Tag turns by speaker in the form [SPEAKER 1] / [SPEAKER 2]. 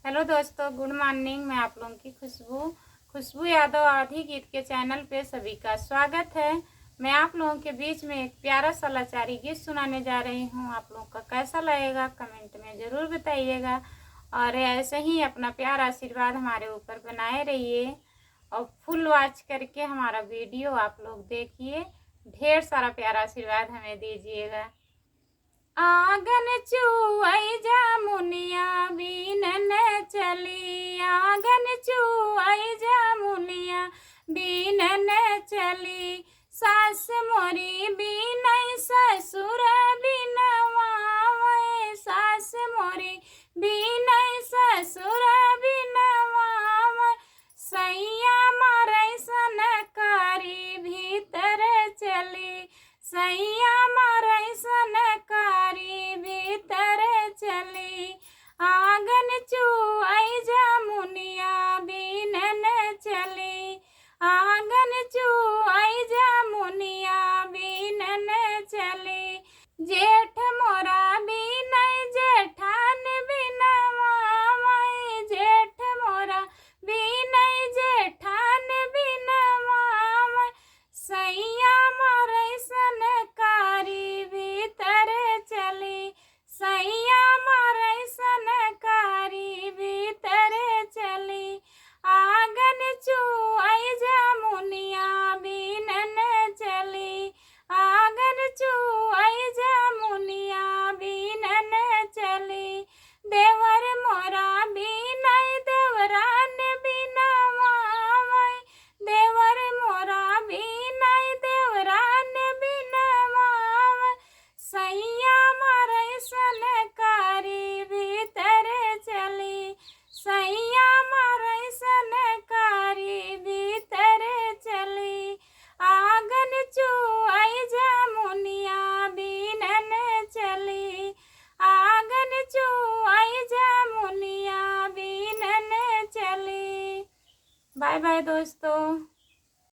[SPEAKER 1] Hello दोस्तों, good morning. मैं आप लोगों की खुशबू यादव आधी गीत के चैनल पे सभी का स्वागत है। मैं आप लोगों के बीच में एक प्यारा सा लाचारी गीत सुनाने जा रही हूँ। आप लोगों का कैसा लगेगा कमेंट में ज़रूर बताइएगा और ऐसे ही अपना प्यार आशीर्वाद हमारे ऊपर बनाए रहिए और फुल वॉच करके हमारा वीडियो आप लोग देखिए। ढेर सारा प्यारा आशीर्वाद हमें दीजिएगा। आंगन चूई जामुनिया बीनन चली, आंगन चूई जामुनिया बीनन चली। सास मोरी बीनई ससुर बिनवावे, सास मोरी बीनई ससुर बिनवावे। सैया मारै सनकारी भीतर चली, सैया मारै सनकारी भीतर चली। आंगन चूई जामुनिया बीनन चली, आंगन चूई जामुनिया बीनन चली। जेठ मोरा बीनई जेठान बिनवावै, जेठ मोरा बीनई जेठान बिनवावै। सैया मारै सनकारी भीतर चली, सैया मारै सनकारी भीतर चली। आंगन चूई जामुनिया बीनन चली, आंगन चूई जामुनिया बीनन चली। देवर मोरा बीनई देवरान बिनवावै, देवर मोरा बीनई देवरान बिनवावै। सैया मारै सनकारी भीतर चली, सैया मारै सनकारी भीतर चली। आंगन चूई जामुनिया बीनन चली, आंगन चूई जामुनिया बीनन चली। बाय बाय दोस्तों।